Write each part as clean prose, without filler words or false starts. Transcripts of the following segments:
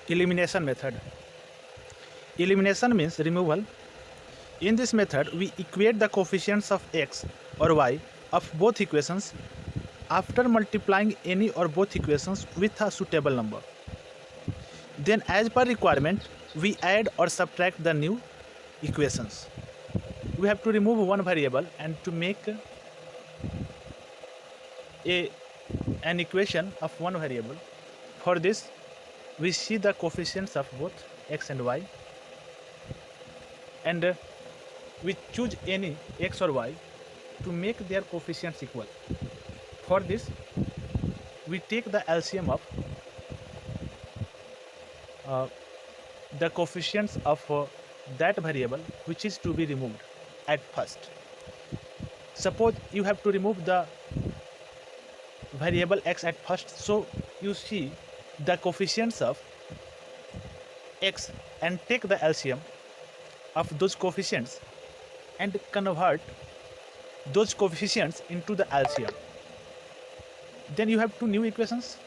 Elimination method. Elimination means removal. In this method, we equate the coefficients of x or y of both equations after multiplying any or both equations with a suitable number. Then, as per requirement, we add or subtract the new equations. We have to remove one variable and to make an equation of one variable. For this, we see the coefficients of both x and y, and we choose any x or y to make their coefficients equal. For this, we take the LCM of the coefficients of that variable which is to be removed at first. Suppose you have to remove the variable x at first, so you see the coefficients of x and take the LCM of those coefficients and convert those coefficients into the LCM. Then you have two new equations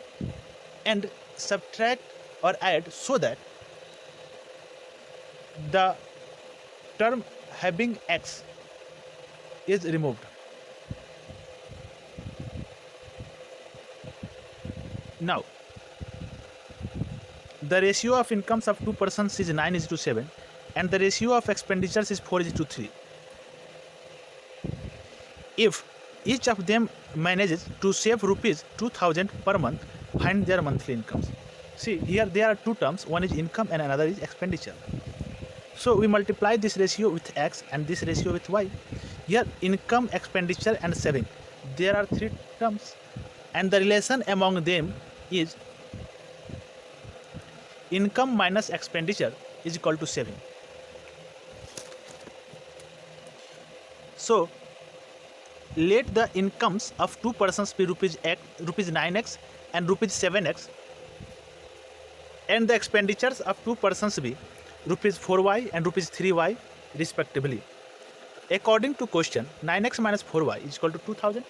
and subtract or add so that the term having x is removed. Now, the ratio of incomes of two persons is 9:7 and the ratio of expenditures is 4:3. If each of them manages to save rupees 2000 per month, find their monthly incomes. See, here there are two terms, one is income and another is expenditure. So we multiply this ratio with x and this ratio with y. Here income, expenditure and saving, there are three terms and the relation among them is income minus expenditure is equal to saving. So let the incomes of two persons be rupees 9x and rupees 7x, and the expenditures of two persons be rupees 4y and rupees 3y respectively. According to question, 9x minus 4y is equal to 2000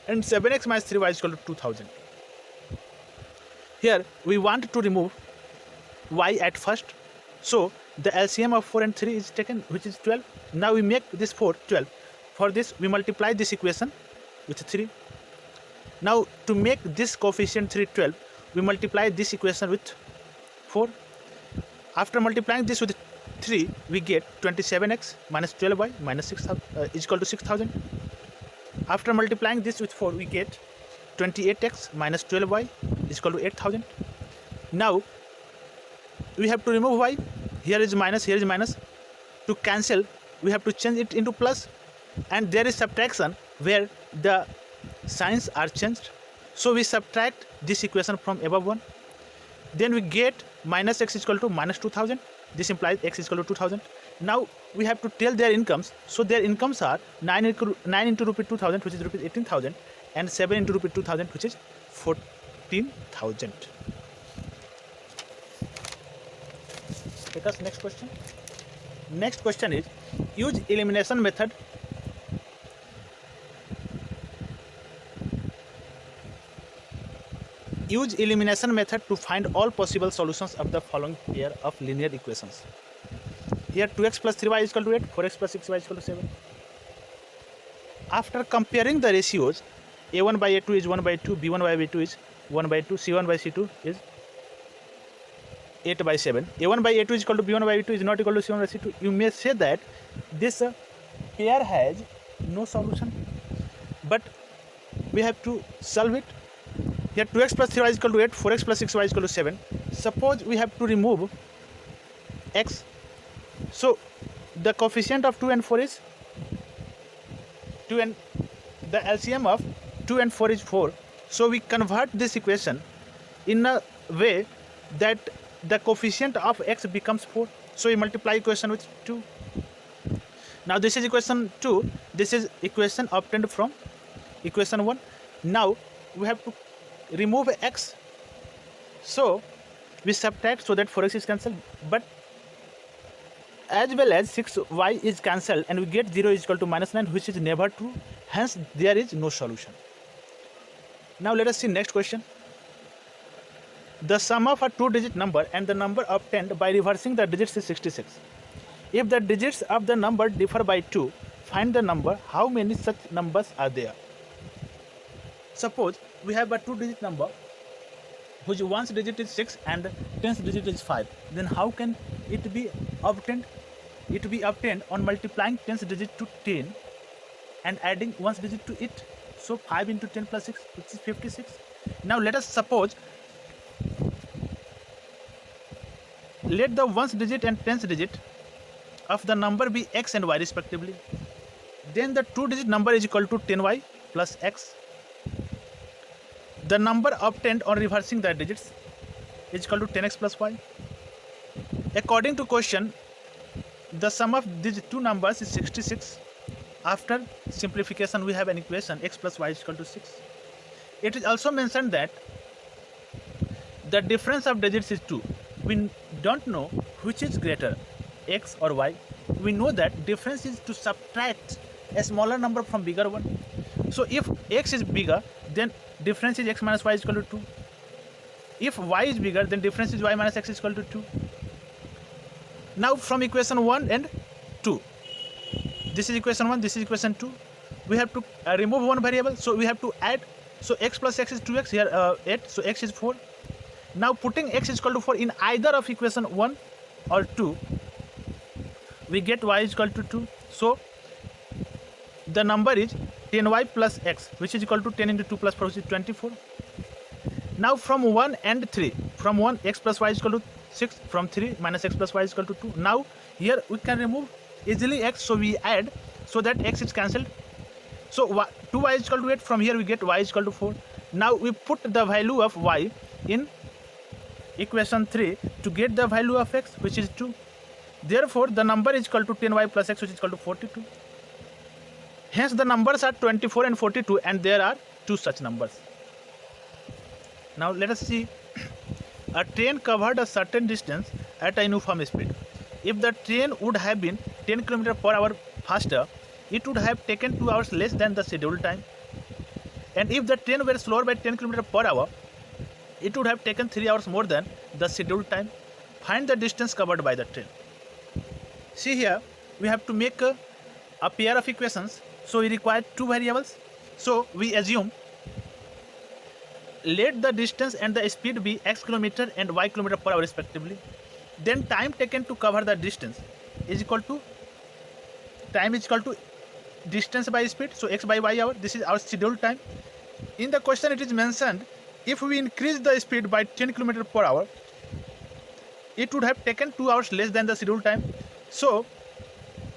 and 7x minus 3y is equal to 2000. Here we want to remove y at first, so the LCM of 4 and 3 is taken, which is 12. Now we make this 4 12. For this we multiply this equation with 3. Now to make this coefficient 3 12, we multiply this equation with 4. After multiplying this with 3, we get 27x minus 12y minus 6,000 is equal to 6000. After multiplying this with 4, we get 28x minus 12y is equal to 8000. Now we have to remove y. Here is minus, here is minus. To cancel, we have to change it into plus, and there is subtraction where the signs are changed. So we subtract this equation from above one. Then we get minus x is equal to minus 2000. This implies x is equal to 2000. Now we have to tell their incomes. So their incomes are 9 into rupees 2000, which is rupees 18,000, and 7 into rupees 2000, which is 14,000. Let us next question. Next question is use elimination method. Use elimination method to find all possible solutions of the following pair of linear equations. Here 2x plus 3y is equal to 8, 4x plus 6y is equal to 7. After comparing the ratios, a1 by a2 is 1 by 2, b1 by b2 is 1 by 2, c1 by c2 is 8 by 7. a1 by a2 is equal to b1 by b2 is not equal to c1 by c2. You may say that this pair has no solution, but we have to solve it. Here 2x plus 3y is equal to 8, 4x plus 6y is equal to 7. Suppose we have to remove x. So the coefficient of 2 and 4 is 2, and the LCM of 2 and 4 is 4. So we convert this equation in a way that the coefficient of x becomes 4. So we multiply equation with 2. Now this is equation 2. This is equation obtained from equation 1. Now we have to remove x. So we subtract so that 4x is cancelled, but as well as 6y is cancelled, and we get 0 is equal to minus 9, which is never true. Hence there is no solution. Now let us see next question. The sum of a two-digit number and the number obtained by reversing the digits is 66. If the digits of the number differ by 2, find the number. How many such numbers are there? Suppose we have a two-digit number whose ones digit is 6 and tens digit is 5. Then how can it be obtained? It be obtained on multiplying tens digit to 10 and adding ones digit to it. So 5 into 10 plus 6, which is 56. Now let us suppose, let the ones digit and tens digit of the number be x and y respectively. Then the two-digit number is equal to 10y plus x. The number obtained on reversing the digits is equal to 10x plus y. According to question, the sum of these two numbers is 66. After simplification, we have an equation x plus y is equal to 6. It is also mentioned that the difference of digits is 2. We don't know which is greater, x or y. We know that difference is to subtract a smaller number from bigger one. So if x is bigger, then difference is x minus y is equal to 2. If y is bigger, then difference is y minus x is equal to 2. Now from equation 1 and 2, this is equation 1, this is equation 2. We have to remove one variable, so we have to add. So x plus x is 2x, here 8, so x is 4. Now putting x is equal to 4 in either of equation 1 or 2, we get y is equal to 2. So the number is 10y plus x, which is equal to 10 into 2 plus 4, which is 24. Now from 1 and 3, from 1 x plus y is equal to 6, from 3 minus x plus y is equal to 2. Now here we can remove easily x, so we add, so that x is cancelled. So 2y is equal to 8, from here we get y is equal to 4. Now we put the value of y in equation 3 to get the value of x, which is 2. Therefore the number is equal to 10y plus x, which is equal to 42. Hence the numbers are 24 and 42, and there are two such numbers. Now let us see. A train covered a certain distance at a uniform speed. If the train would have been 10 km per hour faster, it would have taken 2 hours less than the scheduled time. And if the train were slower by 10 km per hour, it would have taken 3 hours more than the scheduled time. Find the distance covered by the train. See here, we have to make a pair of equations, so we require two variables. So we assume, let the distance and the speed be x kilometer and y kilometer per hour respectively. Then time taken to cover the distance is equal to, time is equal to distance by speed, so x by y hour. This is our scheduled time. In the question it is mentioned, if we increase the speed by 10 km per hour, it would have taken 2 hours less than the scheduled time. So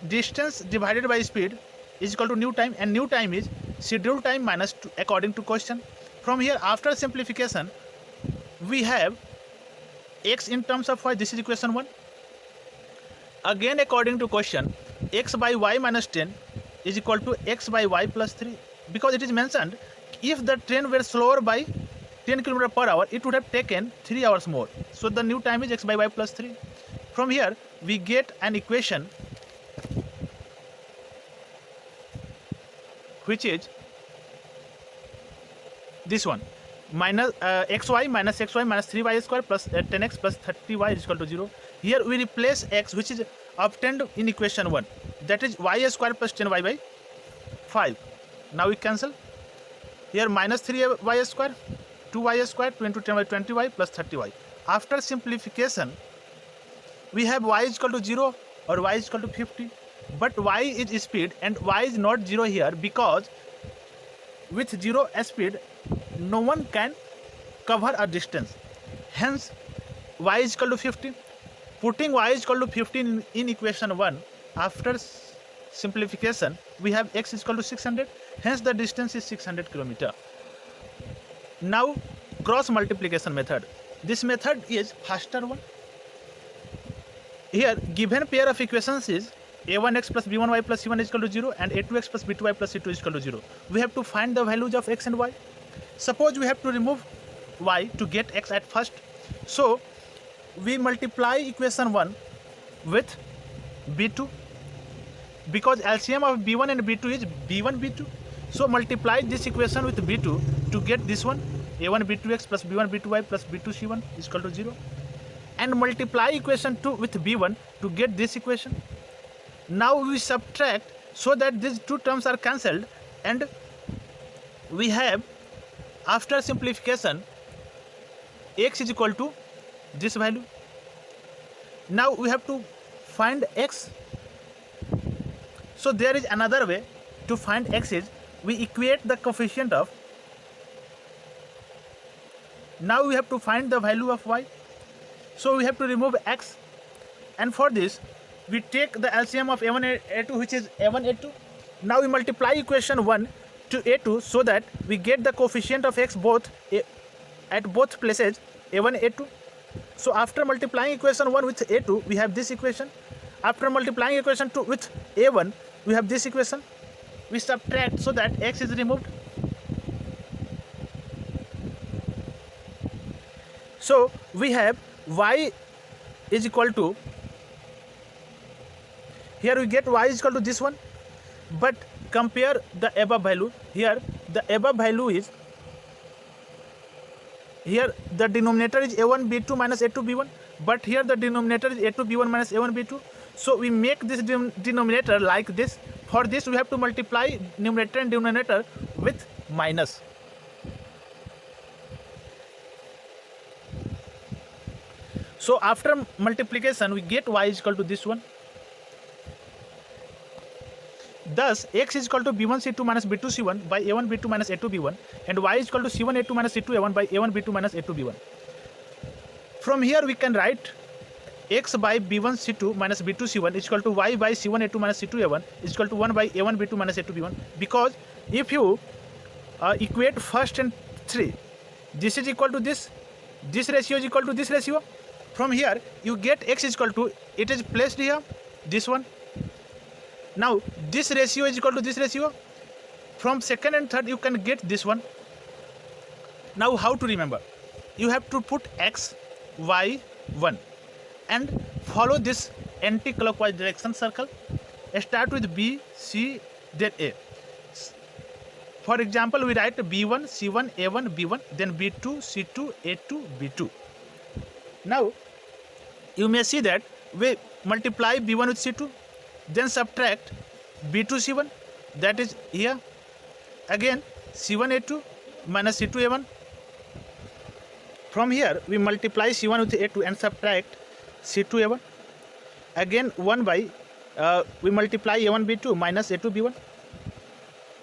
distance divided by speed is equal to new time, and new time is scheduled time minus 2 according to question. From here, after simplification, we have x in terms of y. This is equation 1. Again according to question, x by y minus 10 is equal to x by y plus 3, because it is mentioned if the train were slower by 10 km per hour, it would have taken 3 hours more. So the new time is x by y plus 3. From here we get an equation which is this one, minus xy minus 3y square plus 10x plus 30y is equal to 0. Here we replace x, which is obtained in equation 1, that is y square plus 10y by 5. Now we cancel. Here minus 3y square, 2y square, 2 into 10 by 20y plus 30y. After simplification, we have y is equal to 0 or y is equal to 50. But y is speed and y is not 0 here, because with 0 speed no one can cover a distance. Hence y is equal to 50. Putting y is equal to 15 in equation 1, after simplification we have x is equal to 600. Hence the distance is 600 km. Now cross multiplication method. This method is faster one. Here given pair of equations is a1x plus b1y plus c1 is equal to 0 and a2x plus b2y plus c2 is equal to 0. We have to find the values of x and y. Suppose we have to remove y to get x at first. So we multiply equation 1 with b2, because LCM of b1 and b2 is b1 b2. So multiply this equation with b2 to get this one. a1 b2x plus b1 b2y plus b2 c1 is equal to 0, and multiply equation 2 with b1 to get this equation. Now we subtract so that these two terms are cancelled, and we have, after simplification, x is equal to this value. Now we have to find x. So there is another way to find x is we equate the coefficient of. Now we have to find the value of y. So we have to remove x, and for this we take the LCM of a1 a2, which is a1 a2. Now we multiply equation 1 to a2 so that we get the coefficient of x at both places, a1 a2. So after multiplying equation 1 with a2, we have this equation. After multiplying equation 2 with a1, we have this equation. We subtract so that x is removed. So we have y is equal to, here we get y is equal to this one, but compare the above value. Here the above value is, here the denominator is a1 b2 minus a2 b1, but here the denominator is a2 b1 minus a1 b2. So we make this denominator like this. For this we have to multiply numerator and denominator with minus. So after multiplication we get y is equal to this one. Thus x is equal to b1 c2 minus b2 c1 by a1 b2 minus a2 b1, and y is equal to c1 a2 minus c2 a1 by a1 b2 minus a2 b1. From here we can write x by b1 c2 minus b2 c1 is equal to y by c1 a2 minus c2 a1 is equal to 1 by a1 b2 minus a2 b1, because if you equate first and 3, this is equal to this ratio is equal to this ratio. From here you get x is equal to, it is placed here, this one. Now this ratio is equal to this ratio. From second and third you can get this one. Now how to remember? You have to put x, y, 1 and follow this anti-clockwise direction circle. Start with B, C, then A. For example, we write B1, C1, A1, B1, then B2, C2, A2, B2. Now you may see that we multiply B1 with C2, then subtract B2 C1, that is here. Again C1 A2 minus C2 A1. From here we multiply C1 with A2 and subtract C2 A1. Again 1 by we multiply A1 B2 minus A2 B1.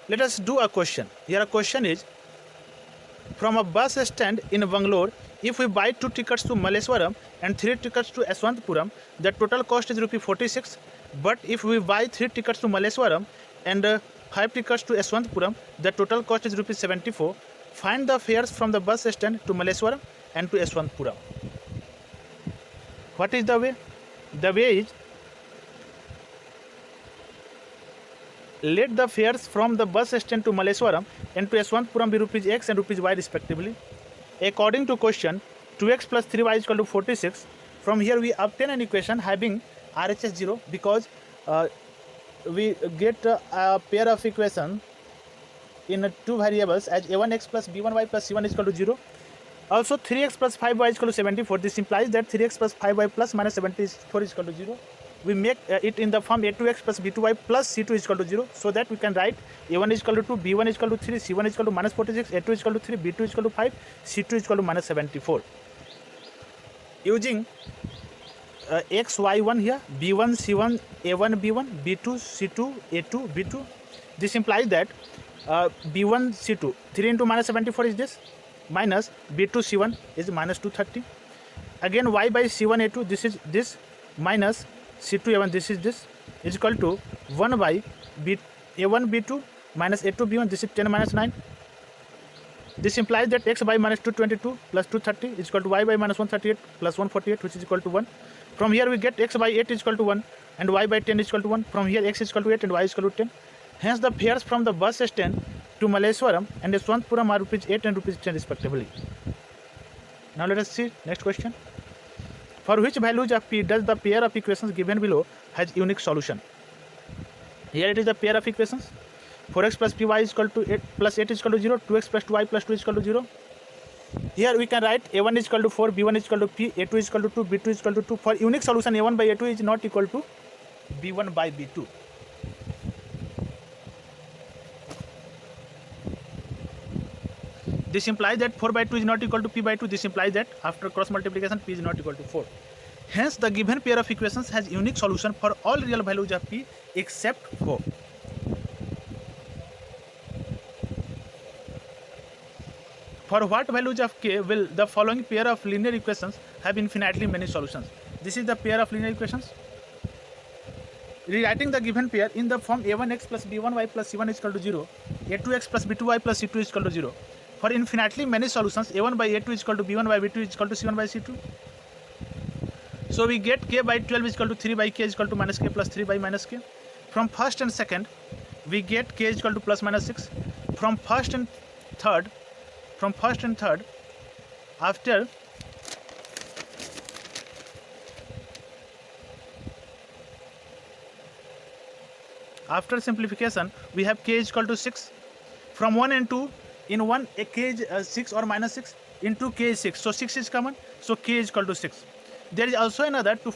Let us do a question. Here a question is, from a bus stand in Bangalore, if we buy 2 tickets to Malleswaram and 3 tickets to Yeshwanthpuram, the total cost is Rs 46. But if we buy 3 tickets to Malleswaram and 5 tickets to Yeshwanthpuram, the total cost is Rs 74. Find the fares from the bus stand to Malleswaram and to Yeshwanthpuram. What is the way? The way is, let the fares from the bus stand to Malleswaram and to Yeshwanthpuram be Rs X and Rs Y respectively. According to question, 2x plus 3y is equal to 46. From here we obtain an equation having RHS 0, because we get a pair of equations in 2 variables as a1x plus b1y plus c1 is equal to 0. Also 3x plus 5y is equal to 74. This implies that 3x plus 5y plus minus 74 is equal to 0. We make it in the form a2x plus b2y plus c2 is equal to 0, so that we can write a1 is equal to 2, b1 is equal to 3, c1 is equal to minus 46, a2 is equal to 3, b2 is equal to 5, c2 is equal to minus 74. Using x, y, 1 here, b1, c1, a1, b1, b2, c2, a2, b2. This implies that b1, c2, 3 into minus 74 is this, minus b2, c1 is minus 230. Again y by c1, a2, this is this, minus c2, a1, this is this, is equal to 1 by a1, b2 minus a2, b1, this is 10 minus 9. This implies that x by minus 222 plus 230 is equal to y by minus 138 plus 148, which is equal to 1. From here we get x by 8 is equal to 1 and y by 10 is equal to 1. From here x is equal to 8 and y is equal to 10. Hence the fares from the bus stand to Malleswaram and Yeshwanthpuram are Rs 8 and Rs 10 respectively. Now let us see next question. For which values of p does the pair of equations given below has unique solution? Here it is the pair of equations. 4x plus py is equal to 8 plus 8 is equal to 0, 2x plus 2y plus 2 is equal to 0. Here we can write a1 is equal to 4, b1 is equal to p, a2 is equal to 2, b2 is equal to 2. For unique solution, a1 by a2 is not equal to b1 by b2. This implies that 4 by 2 is not equal to p by 2. This implies that after cross multiplication, p is not equal to 4. Hence, the given pair of equations has unique solution for all real values of p except 4. For what values of k will the following pair of linear equations have infinitely many solutions? This is the pair of linear equations. Rewriting the given pair in the form a1x plus b1y plus c1 is equal to 0, a2x plus b2y plus c2 is equal to 0. For infinitely many solutions, a1 by a2 is equal to b1 by b2 is equal to c1 by c2. So we get k by 12 is equal to 3 by k is equal to minus k plus 3 by minus k. From first and second, we get k is equal to plus minus 6. From first and third, after simplification, we have k is equal to 6. From 1 and 2, in one a k is 6 or minus 6, into k is 6. So 6 is common, so k is equal to 6. There is also another to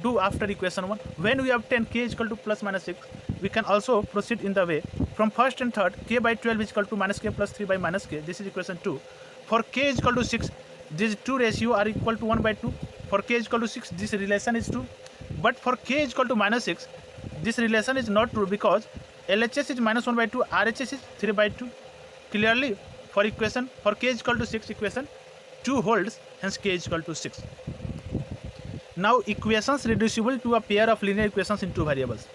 do after equation 1. When we obtain k is equal to plus minus 6, we can also proceed in the way. From first and third, k by 12 is equal to minus k plus 3 by minus k. This is equation 2. For k is equal to 6, these two ratios are equal to 1 by 2. For k is equal to 6, this relation is 2. But for k is equal to minus 6, this relation is not true because LHS is minus 1 by 2, RHS is 3 by 2. Clearly, for k is equal to 6, equation 2 holds, hence k is equal to 6. Now, equations reducible to a pair of linear equations in two variables.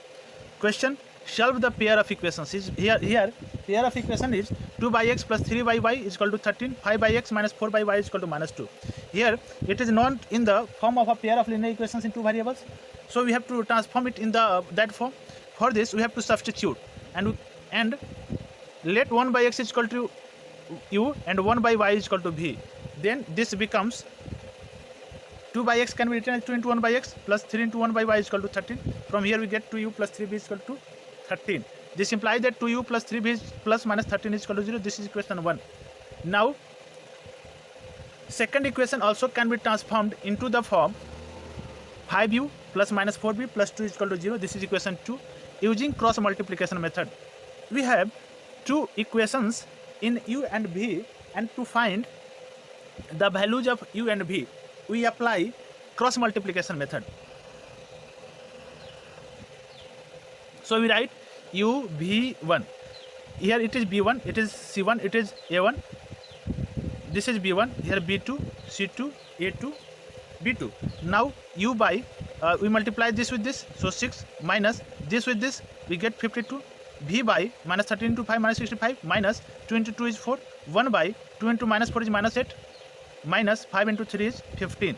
Question: solve the pair of equations. Here pair of equation is 2 by x plus 3 by y is equal to 13, 5 by x minus 4 by y is equal to minus 2. Here it is not in the form of a pair of linear equations in two variables, so we have to transform it in that form. For this, we have to substitute and let 1 by x is equal to u and 1 by y is equal to v. Then this becomes 2 by x can be written as 2 into 1 by x plus 3 into 1 by y is equal to 13. From here we get 2u plus 3v is equal to 13. This implies that 2u plus 3v plus minus 13 is equal to 0. This is equation 1. Now, second equation also can be transformed into the form 5u plus minus 4v plus 2 is equal to 0. This is equation 2. Using cross multiplication method, we have two equations in u and v, and to find the values of u and v, we apply cross multiplication method. So we write u v1. Here it is b1, it is c1, it is a1. This is b1. Here b2, c2, a2, b2. Now u by we multiply this with this, so 6 minus this with this, we get 52. V by minus 13 into 5 minus 65 minus 2 into 2 is 4. 1 by 2 into minus 4 is minus 8 minus 5 into 3 is 15.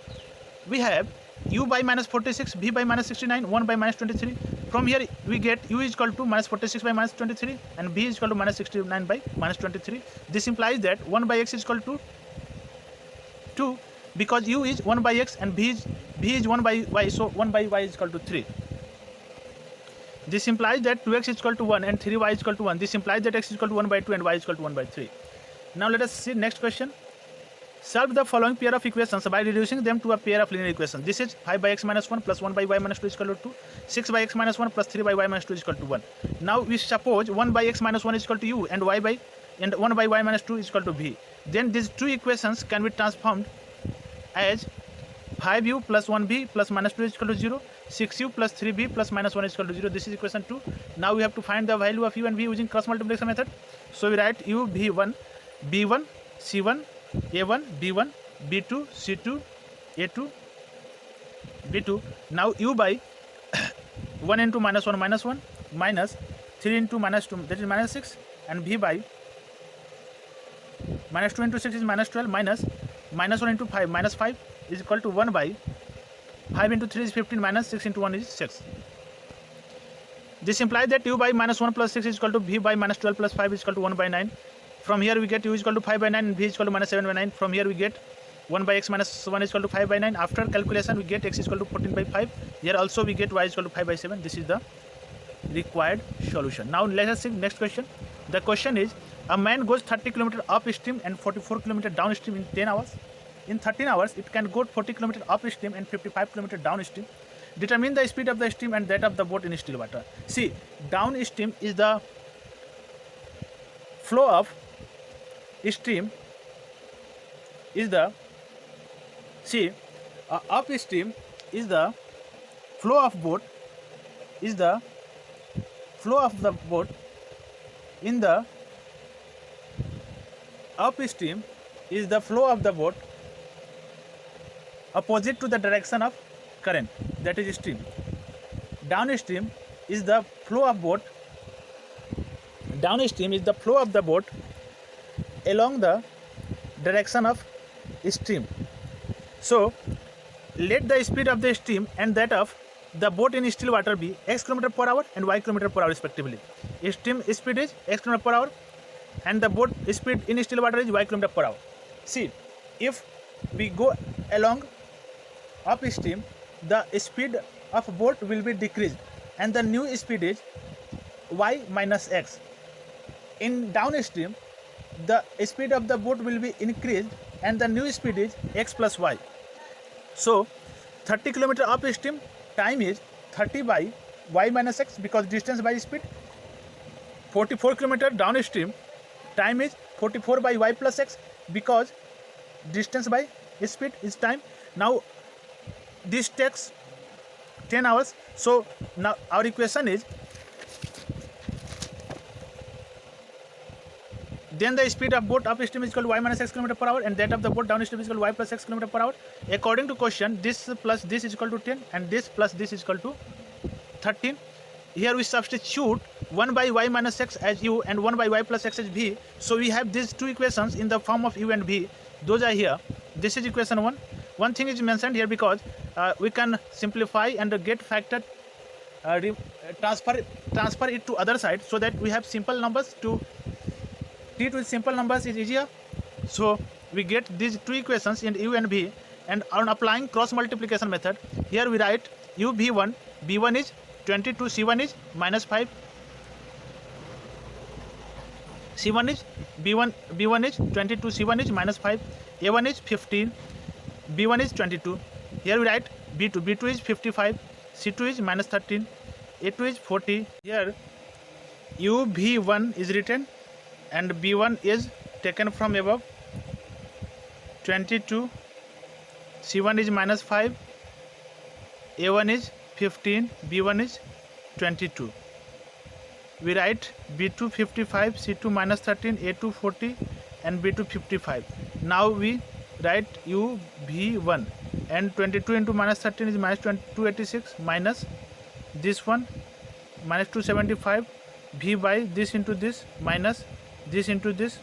We have u by minus 46, v by minus 69, 1 by minus 23. From here we get u is equal to minus 46 by minus 23 and v is equal to minus 69 by minus 23. This implies that 1 by x is equal to 2 because u is 1 by x and v is 1 by y, so 1 by y is equal to 3. This implies that 2x is equal to 1 and 3y is equal to 1. This implies that x is equal to 1 by 2 and y is equal to 1 by 3. Now let us see next question. Solve the following pair of equations by reducing them to a pair of linear equations. This is 5 by x minus 1 plus 1 by y minus 2 is equal to 2. 6 by x minus 1 plus 3 by y minus 2 is equal to 1. Now we suppose 1 by x minus 1 is equal to u and 1 by y minus 2 is equal to v. Then these two equations can be transformed as 5u plus 1v plus minus 2 is equal to 0. 6u plus 3v plus minus 1 is equal to 0. This is equation 2. Now we have to find the value of u and v using cross multiplication method. So we write u v1, b1, c1, a1, b1, b2, c2, a2, b2. Now u by 1 into minus 1 minus 3 into minus 2, that is minus 6, and v by minus 2 into 6 is minus 12 minus 1 into 5 minus 5 is equal to 1 by 5 into 3 is 15 minus 6 into 1 is 6. This implies that u by minus 1 plus 6 is equal to v by minus 12 plus 5 is equal to 1 by 9. From here we get u is equal to 5 by 9 and v is equal to minus 7 by 9. From here we get 1 by x minus 1 is equal to 5 by 9. After calculation we get x is equal to 14 by 5. Here also we get y is equal to 5 by 7. This is the required solution. Now let us see next question. The question is A man goes 30 km upstream and 44 km downstream in 10 hours. In 13 hours, it can go 40 km upstream and 55 km downstream. Determine the speed of the stream and that of the boat in still water. See, downstream is the flow of stream is the upstream is the flow of boat is the flow of the boat in the upstream is the flow of the boat opposite to the direction of current, that is stream. Downstream is the flow of boat along the direction of stream. So let the speed of the stream and that of the boat in still water be x km per hour and y km per hour respectively. Stream speed is x km per hour and the boat speed in still water is y km per hour. See, if we go along upstream, the speed of boat will be decreased and the new speed is y minus x. In downstream, the speed of the boat will be increased and the new speed is x plus y. So 30 km upstream, time is 30 by y minus x because distance by speed. 44 km downstream, time is 44 by y plus x because distance by speed is time. Now this takes 10 hours. So now our equation is, then the speed of boat upstream is equal to y minus x km per hour and that of the boat downstream is equal to y plus x km per hour. According to question, this plus this is equal to 10 and this plus this is equal to 13. Here we substitute 1 by y minus x as u and 1 by y plus x as v. So we have these two equations in the form of u and v. Those are here. This is equation 1. One thing is mentioned here because we can simplify and get factor, transfer it to other side so that we have simple numbers. To treat with simple numbers is easier. So we get these two equations in u and v, and on applying cross multiplication method, here we write u v1, b1 is 22, c1 is minus 5, c1 is b1 is 22, c1 is minus 5, a1 is 15, b1 is 22. Here we write b2 is 55, c2 is minus 13, a2 is 40. Here u v1 is written and b1 is taken from above, 22, c1 is minus 5, a1 is 15, b1 is 22. We write b2 55, c2 minus 13, a2 40 and b2 55. Now we write u v1 and 22 into minus 13 is minus 286 minus this one minus 275, v by this into this minus this into this,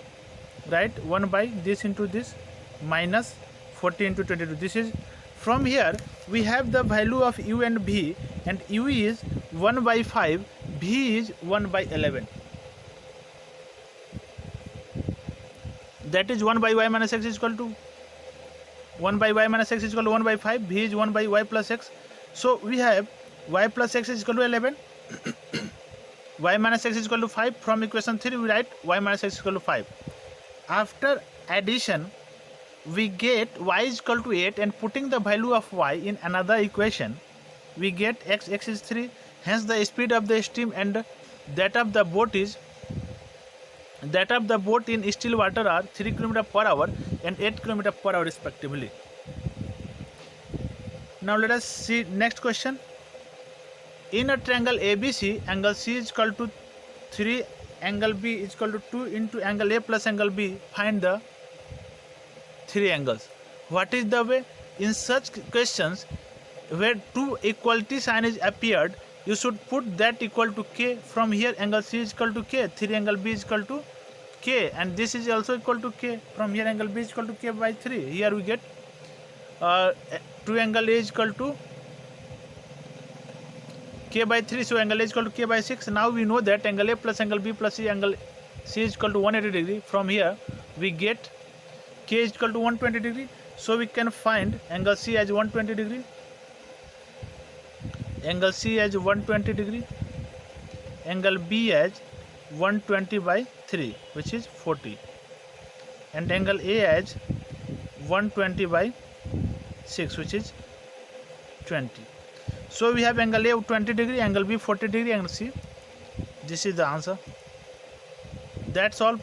right, 1 by this into this minus 40 into 22. This is, from here we have the value of u and v, and u is 1 by 5, v is 1 by 11. That is 1 by y minus x is equal to 1 by y minus x is equal to 1 by 5, v is 1 by y plus x. So we have y plus x is equal to 11, y minus x is equal to 5. From equation 3 we write y minus x is equal to 5. After addition we get y is equal to 8, and putting the value of y in another equation we get x is 3. Hence the speed of the stream and that of the boat in still water are 3 km per hour and 8 km per hour respectively. Now let us see next question. In a triangle ABC, angle C is equal to 3, angle B is equal to 2 into angle A plus angle B. Find the three angles. What is the way? In such questions where two equality sign is appeared, you should put that equal to k. From here angle C is equal to k, 3 angle B is equal to k, and this is also equal to k. From here angle B is equal to k by 3. Here we get 2 angle A is equal to k by 3, so angle A is equal to k by 6. Now we know that angle A plus angle B plus C, angle C is equal to 180 degree. From here we get k is equal to 120 degree, so we can find angle C as 120 degree, angle B as 120 by 3, which is 40, and angle A as 120 by 6, which is 20. So we have angle A 20 degree, angle B 40 degree, angle C. This is the answer. That's all.